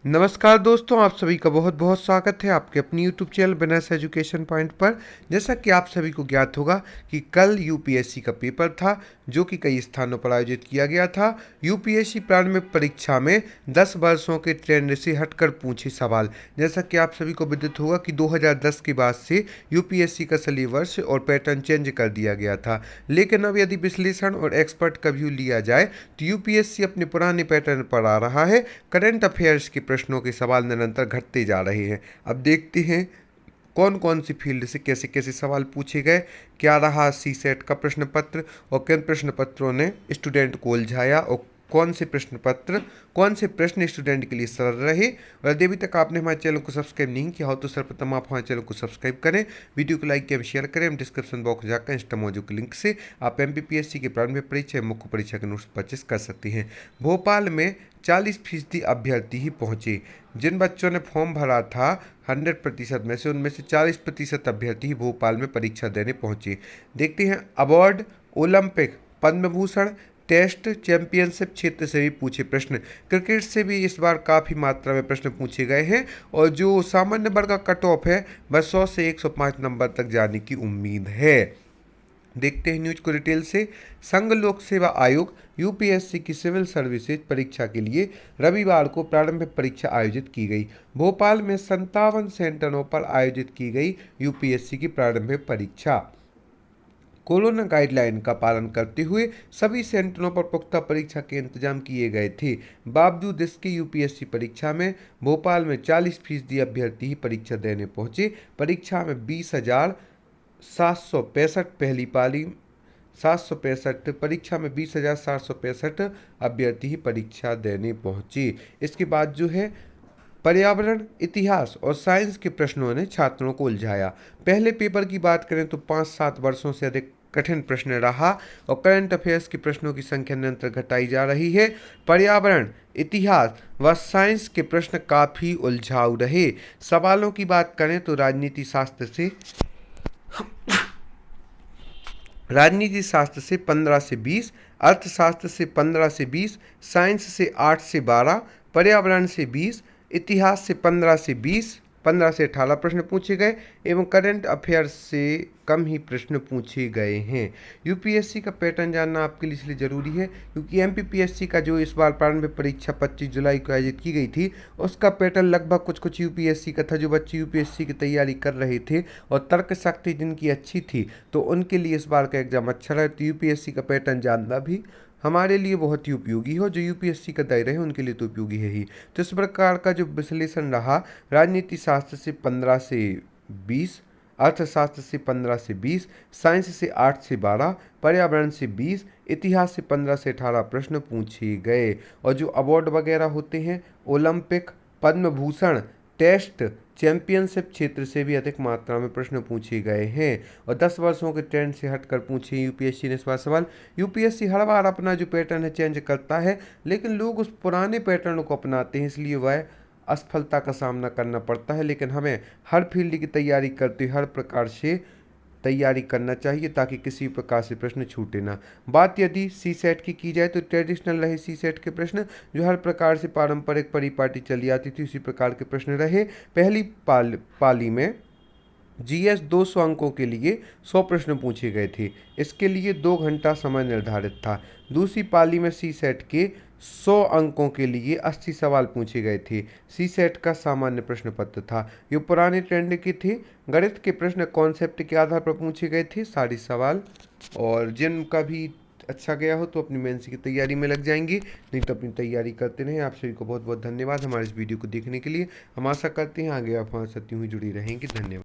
नमस्कार दोस्तों, आप सभी का बहुत बहुत स्वागत है आपके अपनी YouTube channel business education point पर। जैसा कि आप सभी को ज्ञात होगा कि कल यूपीएससी का पेपर था जो कि कई स्थानों पर आयोजित किया गया था। यूपीएससी प्रारंभिक परीक्षा में 10 वर्षों के ट्रेंड से हटकर पूछे सवाल। जैसा कि आप सभी को विदित होगा कि 2010 के बाद से यूपीएससी का सिलेबस और पैटर्न चेंज कर दिया गया था, लेकिन अब यदि विश्लेषण और एक्सपर्ट का व्यू लिया जाए तो यूपीएससी अपने पुराने पैटर्न पर आ रहा है। करंट अफेयर्स के प्रश्नों के सवाल निरंतर घटते जा रहे हैं। अब देखते हैं कौन कौन सी फील्ड से कैसे कैसे सवाल पूछे गए, क्या रहा सीसेट का प्रश्न पत्र और किन प्रश्न पत्रों ने स्टूडेंट को उलझाया और कौन से प्रश्न स्टूडेंट के लिए सरल रहे। और यदि अभी तक आपने हमारे चैनल को सब्सक्राइब नहीं किया हो तो सर्वप्रथम आप हमारे चैनल को सब्सक्राइब करें, वीडियो को लाइक करें, शेयर करें। डिस्क्रिप्शन बॉक्स में जाकर इंस्टा मौजूद के लिंक से आप एमपीपीएससी के प्रारंभिक परीक्षा मुख्य परीक्षा के नोट्स परचेस कर सकते हैं। भोपाल में 40% अभ्यर्थी ही पहुंचे। जिन बच्चों ने फॉर्म भरा था 100% में से, उनमें से 40% अभ्यर्थी ही भोपाल में परीक्षा देने पहुंचे। देखते हैं award, Olympic, Padma Bhushan, test, championship क्षेत्र से भी पूछे प्रश्न। क्रिकेट से भी इस बार काफ़ी मात्रा में प्रश्न पूछे गए हैं और जो सामान्य वर्ग का कट ऑफ है वह 100 से 105 नंबर तक जाने की उम्मीद है। देखते हैं न्यूज को डिटेल से। संघ लोक सेवा आयोग यूपीएससी की सिविल सर्विसेज परीक्षा के लिए रविवार को प्रारंभिक परीक्षा आयोजित की गई। भोपाल में 57 सेंटरों पर आयोजित की गई यूपीएससी की प्रारंभिक परीक्षा। कोरोना गाइडलाइन का पालन करते हुए सभी सेंटरों पर पुख्ता परीक्षा के इंतजाम किए गए थे। बावजूद इसके यूपीएससी परीक्षा में भोपाल में 40% अभ्यर्थी ही परीक्षा देने पहुंचे। परीक्षा में 20,765 पहली पाली 765 परीक्षा में 20,765 अभ्यर्थी ही परीक्षा देने पहुंचे। इसके बाद जो है पर्यावरण, इतिहास और साइंस के प्रश्नों ने छात्रों को उलझाया। पहले पेपर की बात करें तो 5-7 वर्षों से अधिक कठिन प्रश्न रहा और करंट अफेयर्स के प्रश्नों की संख्या निरंतर घटाई जा रही है। पर्यावरण, इतिहास व साइंस के प्रश्न काफ़ी उलझाऊ रहे। सवालों की बात करें तो राजनीति शास्त्र से 15 से 20, अर्थशास्त्र से 15 से 20, साइंस से 8 से 12, पर्यावरण से 20, इतिहास से 15 से 18 प्रश्न पूछे गए एवं करंट अफेयर्स से कम ही प्रश्न पूछे गए हैं। यूपीएससी का पैटर्न जानना आपके लिए इसलिए ज़रूरी है क्योंकि एमपीपीएससी का जो इस बार प्रारंभिक परीक्षा 25 जुलाई को आयोजित की गई थी उसका पैटर्न लगभग कुछ यूपीएससी का था। जो बच्चे यूपीएससी की तैयारी कर रहे थे और तर्क शक्ति जिनकी अच्छी थी तो उनके लिए इस बार का एग्जाम अच्छा रहा। तो यूपीएससी का पैटर्न जानना भी हमारे लिए बहुत ही उपयोगी हो। जो यूपीएससी का दायरा है उनके लिए तो उपयोगी है ही। तो इस प्रकार का जो विश्लेषण रहा, राजनीति शास्त्र से 15 से 20, अर्थशास्त्र से 15 से 20, साइंस से 8 से 12, पर्यावरण से 20, इतिहास से 15 से 18 प्रश्न पूछे गए। और जो अवार्ड वगैरह होते हैं, Olympic, Padma Bhushan, test, championship क्षेत्र से भी अधिक मात्रा में प्रश्न पूछे गए हैं और 10 वर्षों के ट्रेंड से हटकर पूछे यूपीएससी ने इस बार सवाल। यूपीएससी हर बार अपना जो पैटर्न है चेंज करता है, लेकिन लोग उस पुराने पैटर्न को अपनाते हैं, इसलिए वह असफलता का सामना करना पड़ता है। लेकिन हमें हर फील्ड की तैयारी करते हुए हर प्रकार से तैयारी करना चाहिए ताकि किसी प्रकार से प्रश्न छूटे ना। बात यदि सी सेट की जाए तो ट्रेडिशनल रहे सी सेट के प्रश्न, जो हर प्रकार से पारंपरिक परिपाटी चली आती थी उसी प्रकार के प्रश्न रहे। पहली पाली में जीएस 200 अंकों के लिए 100 प्रश्न पूछे गए थे। इसके लिए 2 घंटा समय निर्धारित था। दूसरी पाली में सी सेट के 100 अंकों के लिए 80 सवाल पूछे गए थे। सी सेट का सामान्य प्रश्न पत्र था। ये पुराने ट्रेंड के थे। गणित के प्रश्न कॉन्सेप्ट के आधार पर पूछे गए थे 60 सवाल। और जिनका भी अच्छा गया हो तो अपनी मेंस की तैयारी में लग जाएंगे, नहीं तो अपनी तैयारी करते रहें। आप सभी को बहुत बहुत धन्यवाद हमारे इस वीडियो को देखने के लिए। हम आशा करते हैं आगे आप हमारे साथ यूं ही जुड़ी रहेंगे। धन्यवाद।